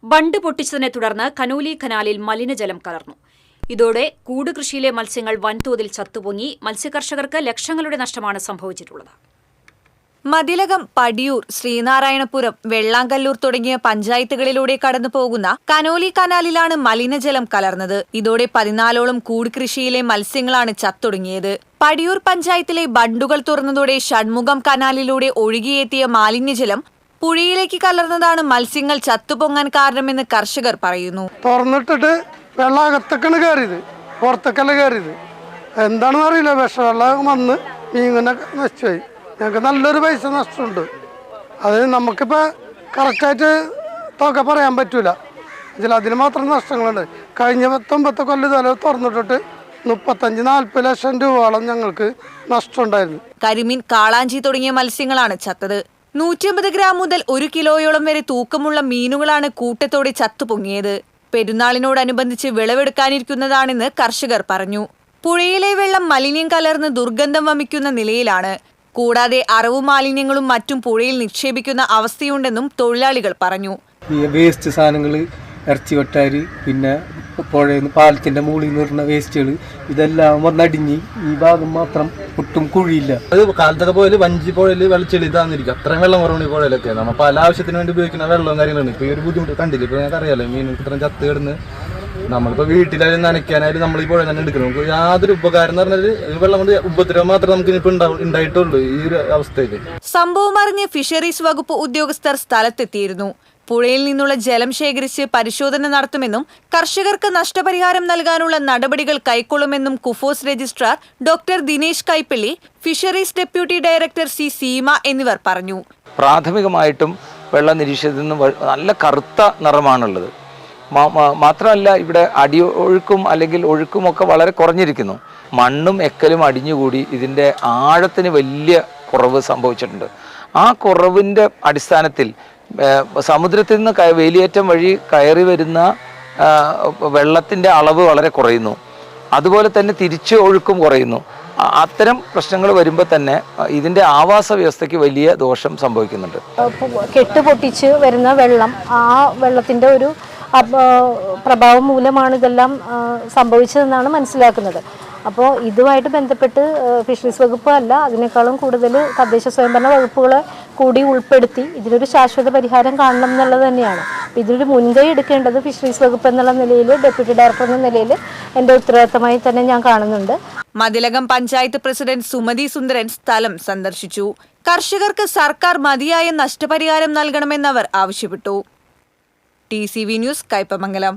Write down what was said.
ബണ്ട് പൊട്ടിച്ചതിനെ തുടർന്ന് കനോലി കനാലിൽ മലിനജലം കലർന്നു. ഇതോടെ കൂട് കൃഷിയിലെ മത്സ്യങ്ങൾ വൻതോതിൽ ചത്തുപൊങ്ങി. മത്സ്യകർഷകർക്ക് ലക്ഷങ്ങളുടെ നഷ്ടമാണ് സംഭവിച്ചിട്ടുള്ളത്. മതിലകം, പടിയൂർ, ശ്രീനാരായണപുരം, വെള്ളാങ്കല്ലൂർ തുടങ്ങിയ പഞ്ചായത്തുകളിലൂടെ കടന്നുപോകുന്ന കനോലി കനാലിലാണ് മലിനജലം കലർന്നത്. ഇതോടെ 14ഓളം കൂട് കൃഷിയിലെ മത്സ്യങ്ങളാണ് ചത്തൊടുങ്ങിയത്. പടിയൂർ പഞ്ചായത്തിലെ ബണ്ടുകൾ തുറന്നതോടെ ഷൺമുഖം കനാലിലൂടെ ഒഴുകിയെത്തിയ മാലിന്യജലം പുഴയിലേക്ക് കലർന്നതാണ് മത്സ്യങ്ങൾ ചത്തുപൊങ്ങാൻ കാരണമെന്ന് കർഷകർ പറയുന്നു. തുറന്നിട്ടിട്ട് വെള്ളം അകത്തേക്കാണ് കയറിയത്, പുറത്തേക്കല്ല കയറിയത്. എന്താണെന്ന് അറിയില്ല, വിഷവെള്ളം വന്ന് മീനിനെ നശിച്ചുപോയി. ഞങ്ങൾക്ക് നല്ലൊരു പൈസ നഷ്ടമുണ്ട്. അത് നമുക്കിപ്പോൾ കറക്റ്റായിട്ട് തുക പറയാൻ പറ്റൂല. അതിന് മാത്രം നഷ്ടങ്ങളുണ്ട്. കഴിഞ്ഞ 19 കൊല്ലം തുറന്നിട്ടിട്ട് 35-40 ലക്ഷം രൂപയോളം ഞങ്ങൾക്ക് നഷ്ടമുണ്ടായിരുന്നു. കരിമീൻ, കാളാഞ്ചി തുടങ്ങിയ മത്സ്യങ്ങളാണ് ചത്തത്. 150 ഗ്രാം മുതൽ 1 കിലോയോളം വരെ തൂക്കമുള്ള മീനുകളാണ് കൂട്ടത്തോടെ ചത്തുപൊങ്ങിയത്. പെരുന്നാളിനോടനുബന്ധിച്ച് വിളവെടുക്കാനിരിക്കുന്നതാണെന്ന് കർഷകർ പറഞ്ഞു. പുഴയിലെ വെള്ളം മലിനം കലർന്ന് ദുർഗന്ധം വമിക്കുന്ന നിലയിലാണ്. കൂടാതെ അറവു മാലിന്യങ്ങളും മറ്റും പുഴയിൽ നിക്ഷേപിക്കുന്ന അവസ്ഥയുണ്ടെന്നും തൊഴിലാളികൾ പറഞ്ഞു. വേസ്റ്റ് സാധനങ്ങൾ, ഇറച്ചി വട്ടാരി, പിന്നെ പുഴയിൽ നിന്ന് പാലത്തിന്റെ മുകളിൽ നിന്ന് വരുന്ന വേസ്റ്റുകൾ, ഇതെല്ലാം വന്നടിഞ്ഞ് ഈ ഭാഗം മാത്രം ഒട്ടും കുഴിയില്ല. അത് കാലത്തൊക്കെ പോയാൽ വഞ്ചി പുഴയിൽ വെള്ളച്ചെളിതാന്നിരിക്കും. അത്രയും വെള്ളം കുറവുണ്ട് ഈ പുഴയിലൊക്കെ. നമ്മൾ പല ആവശ്യത്തിന് വേണ്ടി ഉപയോഗിക്കുന്ന വെള്ളവും കാര്യങ്ങളാണ്. ഇപ്പോൾ ഈ ഒരു ബുദ്ധിമുട്ട് കണ്ടില്ല. ഇപ്പോൾ ഞങ്ങൾക്ക് അറിയാലോ, മീൻ ഇത്രയും ചത്ത് കിടന്ന് നമ്മളിപ്പോൾ വീട്ടിലായാലും നനയ്ക്കാനായാലും നമ്മൾ ഈ പുഴ തന്നെ എടുക്കണം. നമുക്ക് യാതൊരു ഉപകാരം എന്ന് പറഞ്ഞാൽ വെള്ളം കൊണ്ട് ഉപദ്രവം മാത്രമേ നമുക്ക് ഇനിയിപ്പോൾ ഉണ്ടായിട്ടുള്ളൂ ഈ ഒരു അവസ്ഥയിൽ. സംഭവം അറിഞ്ഞ് ഫിഷറീസ് വകുപ്പ് ഉദ്യോഗസ്ഥർ സ്ഥലത്തെത്തിയിരുന്നു. പുഴയിൽ നിന്നുള്ള ജലം ശേഖരിച്ച് പരിശോധന നടത്തുമെന്നും കർഷകർക്ക് നഷ്ടപരിഹാരം നൽകാനുള്ള നടപടികൾ കൈക്കൊള്ളുമെന്നും KUFOS registrar doctor Dinesh Kaippally, fisheries deputy director C Seema എന്നിവർ പറഞ്ഞു. പ്രാഥമികമായിട്ടും വെള്ള നിരീക്ഷണത്തിൽ നിന്ന് നല്ല കറുത്ത നിറമാണുള്ളത്. മാത്രമല്ല, ഇവിടെ അടിയൊഴുക്കും അല്ലെങ്കിൽ ഒഴുക്കുമൊക്കെ വളരെ കുറഞ്ഞിരിക്കുന്നു. മണ്ണും എക്കലും അടിഞ്ഞുകൂടി ഇതിൻ്റെ ആഴത്തിന് വലിയ കുറവ് സംഭവിച്ചിട്ടുണ്ട്. ആ കുറവിൻ്റെ അടിസ്ഥാനത്തിൽ സമുദ്രത്തിൽ നിന്ന് വേലിയേറ്റം വഴി കയറി വരുന്ന വെള്ളത്തിൻ്റെ അളവ് വളരെ കുറയുന്നു. അതുപോലെ തന്നെ തിരിച്ചു ഒഴുക്കും കുറയുന്നു. അത്തരം പ്രശ്നങ്ങൾ വരുമ്പോൾ തന്നെ ഇതിൻ്റെ ആവാസ വ്യവസ്ഥയ്ക്ക് വലിയ ദോഷം സംഭവിക്കുന്നുണ്ട്. കെട്ടുപൊട്ടിച്ച് വരുന്ന വെള്ളം, ആ വെള്ളത്തിൻ്റെ ഒരു പ്രഭാവം മൂലമാണ് ഇതെല്ലാം സംഭവിച്ചതെന്നാണ് മനസ്സിലാക്കുന്നത്. അപ്പോൾ ഇതുമായിട്ട് ബന്ധപ്പെട്ട് ഫിഷറീസ് വകുപ്പ് അല്ല, അതിനേക്കാളും കൂടുതൽ തദ്ദേശ സ്വയംഭരണ വകുപ്പുകളെ കൂടി ഉൾപ്പെടുത്തി ഇതിനൊരു ശാശ്വത പരിഹാരം കാണണം എന്നുള്ളത് തന്നെയാണ്. അപ്പോൾ ഇതിനൊരു മുൻകൈ എടുക്കേണ്ടത് ഫിഷറീസ് വകുപ്പ് എന്നുള്ള നിലയിൽ, ഡെപ്യൂട്ടി ഡയറക്ടർ എന്ന നിലയിൽ എൻ്റെ ഉത്തരവാദിത്തമായി തന്നെ ഞാൻ കാണുന്നുണ്ട്. മതിലകം പഞ്ചായത്ത് പ്രസിഡന്റ് സുമതി സുന്ദരൻ സ്ഥലം സന്ദർശിച്ചു. കർഷകർക്ക് സർക്കാർ മതിയായ നഷ്ടപരിഹാരം നൽകണമെന്നവർ ആവശ്യപ്പെട്ടു. TCV news, Kaipamangalam.